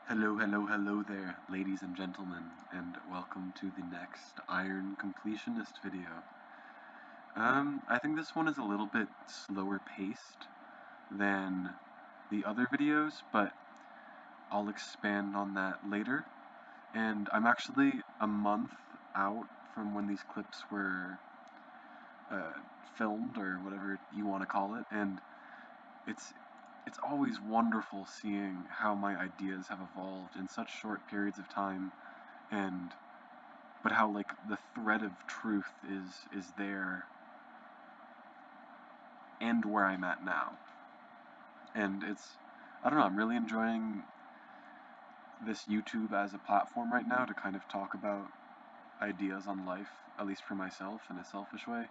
Hello, hello, hello there, ladies and gentlemen, and welcome to the next Iron Completionist video. I think this one is a little bit slower paced than the other videos, but I'll expand on that later. And I'm actually a month out from when these clips were uh, filmed, or whatever you want to call it, and it's it's always wonderful seeing how my ideas have evolved in such short periods of time, and but how like the thread of truth is there and where I'm at now. And I don't know, I'm really enjoying this YouTube as a platform right now to kind of talk about ideas on life, at least for myself in a selfish way.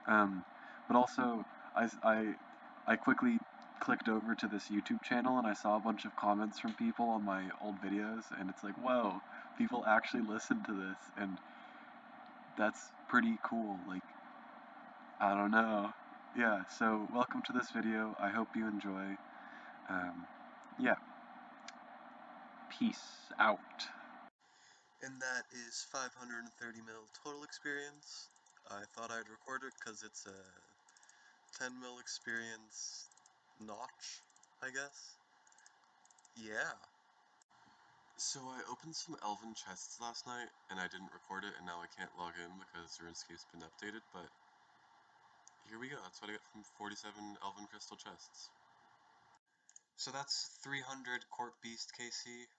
Um, but also, I quickly clicked over to this YouTube channel and I saw a bunch of comments from people on my old videos, and it's like, whoa, people actually listen to this, and that's pretty cool. Like, I don't know. Yeah, so welcome to this video. I hope you enjoy. Um, yeah, peace out. And that is 530 mil total experience. I thought I'd record it because it's a 10 mil experience notch, I guess. Yeah. So I opened some Elven chests last night, and I didn't record it, and now I can't log in because RuneScape's been updated, but here we go. That's what I got from 47 Elven crystal chests. So that's 300 Corp Beast KC.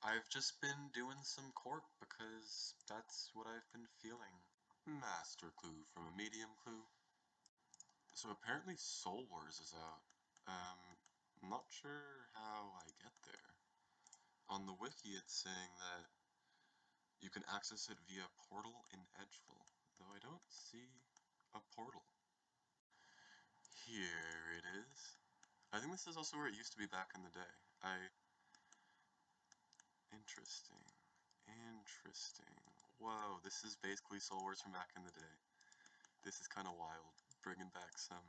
I've just been doing some Corp because that's what I've been feeling. Master Clue from a medium clue. So apparently Soul Wars is out. Not sure how I get there. On the wiki it's saying that you can access it via portal in Edgeville, though I don't see a portal. Here it is. I think this is also where it used to be back in the day. Interesting. Interesting. Whoa, this is basically Soul Wars from back in the day. This is kind of wild, bringing back some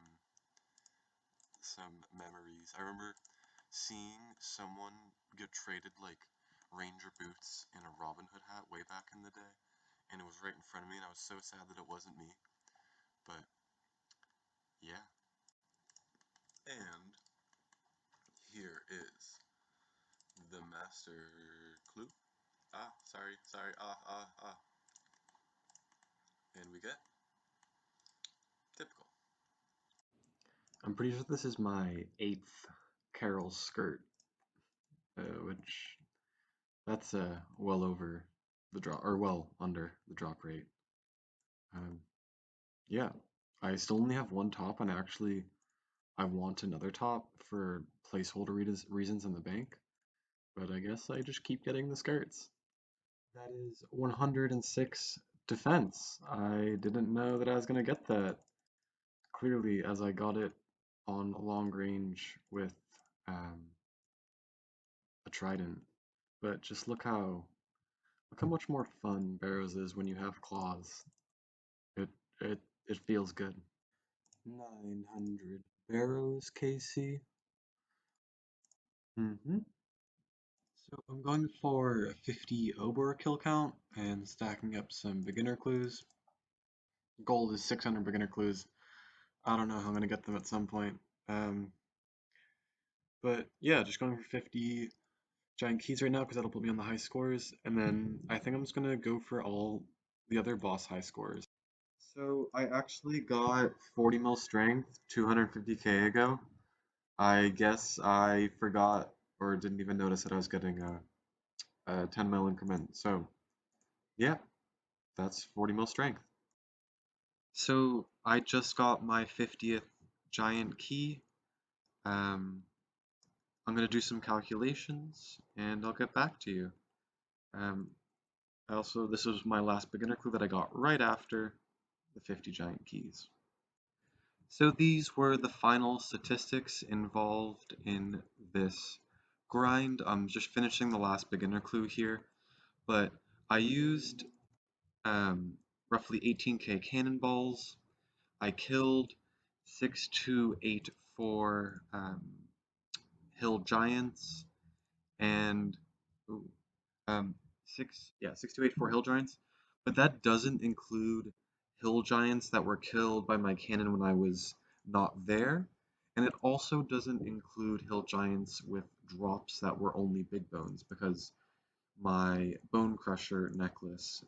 memories. I remember seeing someone get traded like ranger boots and a Robin Hood hat way back in the day, and it was right in front of me, and I was so sad that it wasn't me. But yeah. And here is the master clue. Sorry, and we get typical. I'm pretty sure this is my 8th Carol skirt, which that's well over the drop, or well under the drop rate. Um, yeah, I still only have one top, and actually I want another top for placeholder reasons in the bank, but I guess I just keep getting the skirts. That is 106 defense. I didn't know that I was going to get that clearly, as I got it on long range with um, a trident. But just look how much more fun Barrows is when you have claws. It it it feels good. 900 Barrows KC. So I'm going for a 50 obor kill count and stacking up some beginner clues. Goal is 600 beginner clues. I don't know how I'm going to get them at some point. Um, but yeah, just going for 50 giant keys right now because that'll put me on the high scores. And then I think I'm just going to go for all the other boss high scores. So I actually got 40 mil strength 250k ago. I guess I forgot or didn't even notice that I was getting a 10 mil increment. So yeah, that's 40 mil strength. So I just got my 50th giant key. I'm going to do some calculations and I'll get back to you. This was my last beginner clue that I got right after the 50 giant keys. So these were the final statistics involved in this grind. I'm just finishing the last beginner clue here, but I used roughly 18k cannonballs. I killed 6284 hill giants, and ooh, um, 6284 hill giants, but that doesn't include hill giants that were killed by my cannon when I was not there, and it also doesn't include hill giants with drops that were only big bones because my bone crusher necklace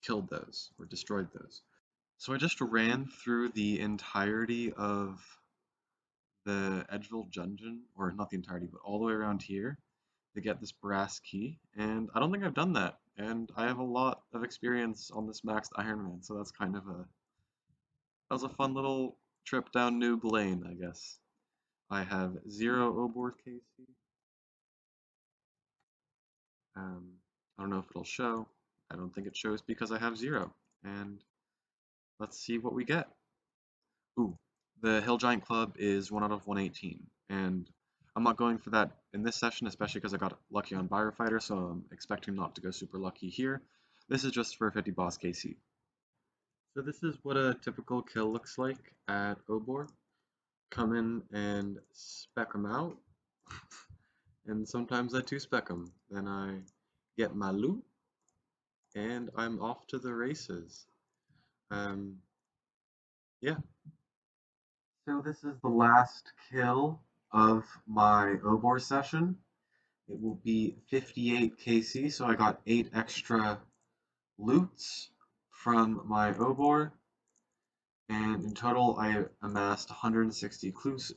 killed those or destroyed those. So I just ran through the entirety of the Edgeville dungeon, or not the entirety, but all the way around here to get this brass key, and I don't think I've done that. And I have a lot of experience on this maxed Iron Man, so that's kind of a that was a fun little trip down Noob Lane, I guess. I have 0 obor KC. I don't know if it'll show. I don't think it shows because I have 0. And let's see what we get. Ooh, the Hill Giant Club is 1 out of 118, and I'm not going for that in this session, especially because I got lucky on Fighter, so I'm expecting not to go super lucky here. This is just for 50 boss KC. So this is what a typical kill looks like at Obor. Come in and spec them out, and sometimes I two-spec them. Then I get my loot, and I'm off to the races. Um, yeah. So this is the last kill of my Obor session. It will be 58 KC, so I got 8 extra loots from my Obor, and in total I amassed 160 clues,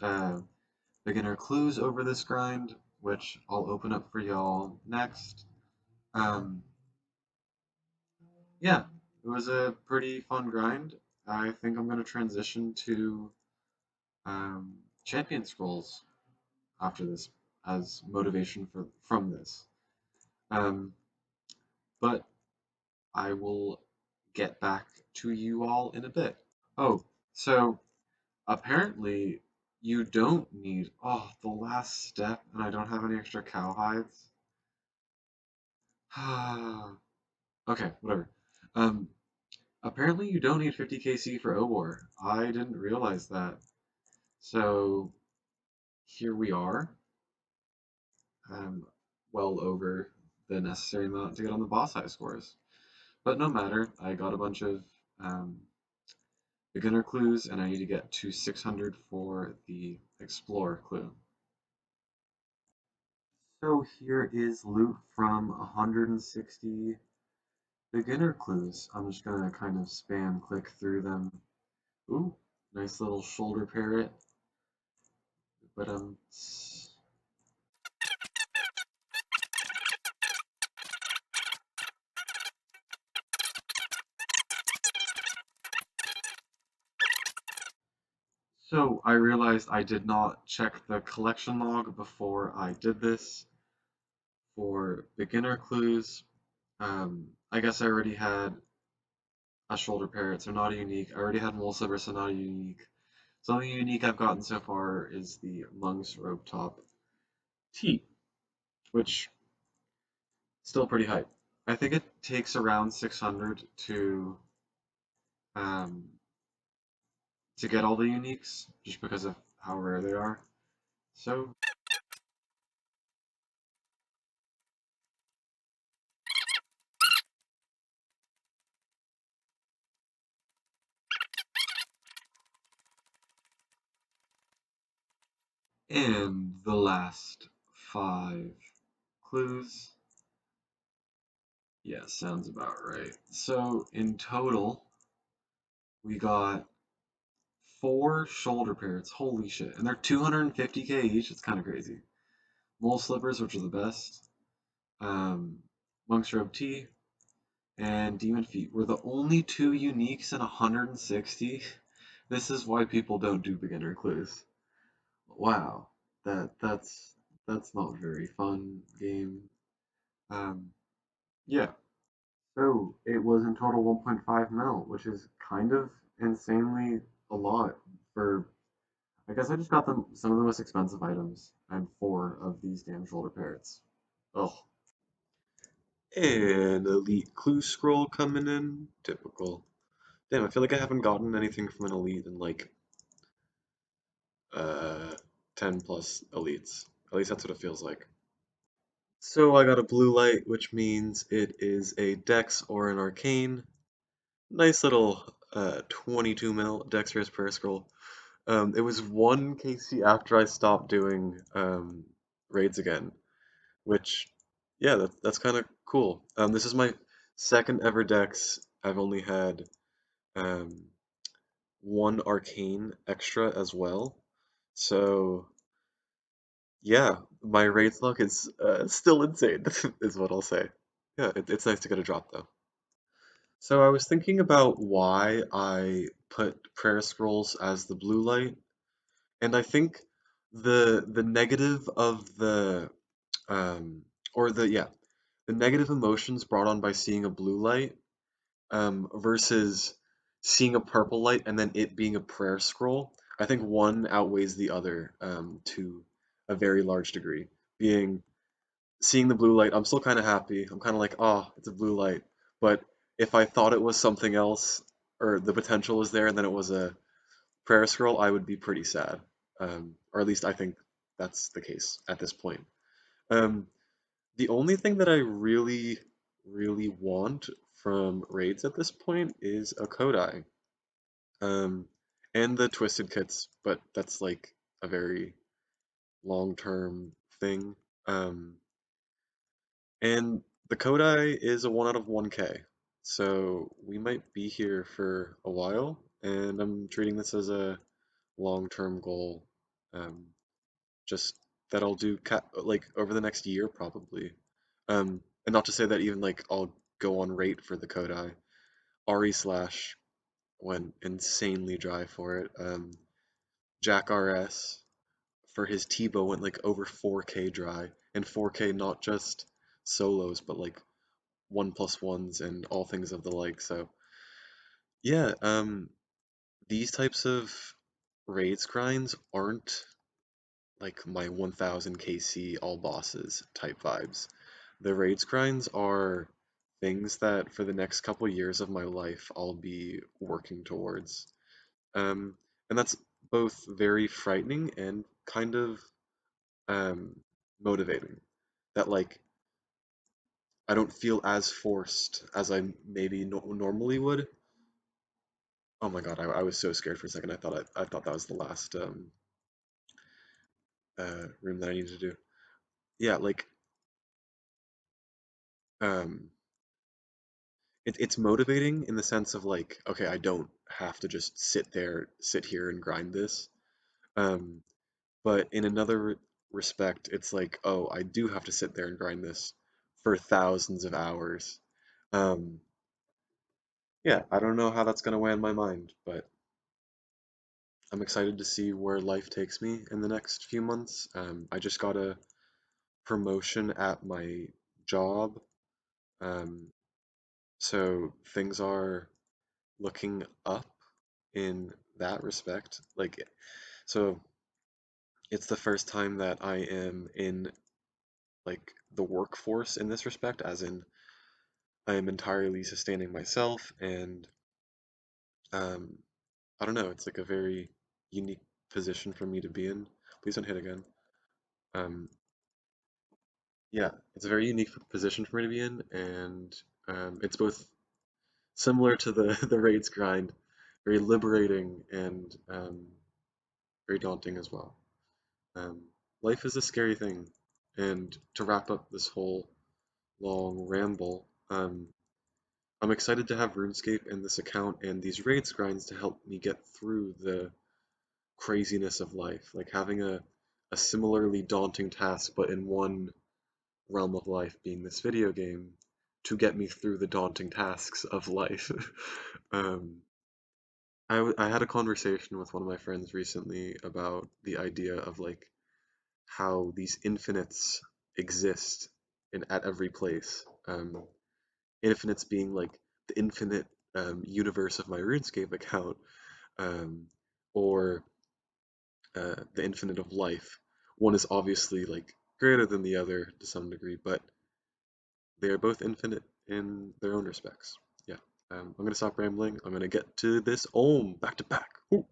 beginner clues over this grind, which I'll open up for y'all next. Um, yeah, it was a pretty fun grind. I think I'm going to transition to champion scrolls after this as motivation from this. Um, but I will get back to you all in a bit. Oh, so apparently you don't need, oh, the last step, and I don't have any extra cowhides. Okay, whatever. Um, Apparently you don't need 50 KC for obor. I didn't realize that. So here we are, um, well over the necessary amount to get on the boss high scores. But no matter, I got a bunch of um, beginner clues, and I need to get to 600 for the explorer clue. So here is loot from 160 beginner clues. I'm just gonna kind of spam click through them. Ooh, nice little shoulder parrot. But so I realized I did not check the collection log before I did this for beginner clues. I guess I already had a shoulder parrot, so not a unique. I already had mole silver, so not a unique. So the only unique I've gotten so far is the Monk's Robe Top T, which still pretty hype. I think it takes around 600 um, to get all the uniques, just because of how rare they are. So, and the last 5 clues. Yeah, sounds about right. So in total, we got 4 shoulder parrots. Holy shit. And they're 250k each. It's kind of crazy. Mole slippers, which are the best. Um, Monk's Robe Tea and Demon Feet were the only 2 uniques in 160. This is why people don't do beginner clues. Wow. That's not very fun game. Um, yeah. So it was in total 1.5 mil, which is kind of insanely a lot for. I guess I just got them some of the most expensive items and 4 of these damn shoulder parrots. Ugh. And elite clue scroll coming in. Typical. Damn, I feel like I haven't gotten anything from an elite in like uh 10 plus elites. At least that's what it feels like. So I got a blue light, which means it is a Dex or an Arcane. Nice little 22 mil Dexterous Prayer Scroll. It was 1 KC after I stopped doing raids again, which, yeah, that's kind of cool. This is my second ever Dex. I've only had um, 1 Arcane extra as well. So, yeah, my raids luck is still insane, is what I'll say. Yeah, it's nice to get a drop though. So I was thinking about why I put prayer scrolls as the blue light, and I think the negative of the or the yeah, the negative emotions brought on by seeing a blue light versus seeing a purple light and then it being a prayer scroll. I think one outweighs the other to a very large degree. Being seeing the blue light, I'm still kind of happy. I'm kind of like, oh, it's a blue light. But if I thought it was something else, or the potential was there, and then it was a prayer scroll, I would be pretty sad. Or at least I think that's the case at this point. Um, the only thing that I really, really want from raids at this point is a Kodai. Um, and the Twisted Kits, but that's like a very long-term thing. Um, And the Kodai is a 1 out of 1K. So we might be here for a while, and I'm treating this as a long-term goal. Um, just that I'll do like over the next year probably. And not to say that even like I'll go on rate for the Kodai. RE slash went insanely dry for it. Jack RS for his Tebow went like over 4K dry, and 4K not just solos, but like 1+1s and all things of the like. So yeah, these types of raids grinds aren't like my 1000 KC all bosses type vibes. The raids grinds are things that for the next couple years of my life I'll be working towards. Um, and that's both very frightening and kind of motivating. That like I don't feel as forced as I maybe normally would. Oh my God, I was so scared for a second. I thought that was the last room that I needed to do. Yeah, like um, it's motivating in the sense of like, okay, I don't have to just sit here and grind this. Um, but in another respect, it's like, oh, I do have to sit there and grind this for thousands of hours. Um, yeah, I don't know how that's gonna weigh on my mind, but I'm excited to see where life takes me in the next few months. I just got a promotion at my job. Um, so things are looking up in that respect. Like, so it's the first time that I am in like the workforce in this respect, as in I am entirely sustaining myself, and um, I don't know, it's like a very unique position for me to be in. Please don't hit again. Um, yeah, it's a very unique position for me to be in, and it's both similar to the the raids grind, very liberating and very daunting as well. Um, Life is a scary thing, and to wrap up this whole long ramble, I'm excited to have RuneScape and this account and these raids grinds to help me get through the craziness of life, like having a similarly daunting task, but in one realm of life being this video game to get me through the daunting tasks of life. um, I had a conversation with one of my friends recently about the idea of like how these infinites exist in at every place. Infinites being like the infinite universe of my RuneScape account, um, or the infinite of life. One is obviously like greater than the other to some degree, but they are both infinite in their own respects. Yeah. I'm gonna stop rambling. I'm gonna get to this Ohm back to back. Ooh.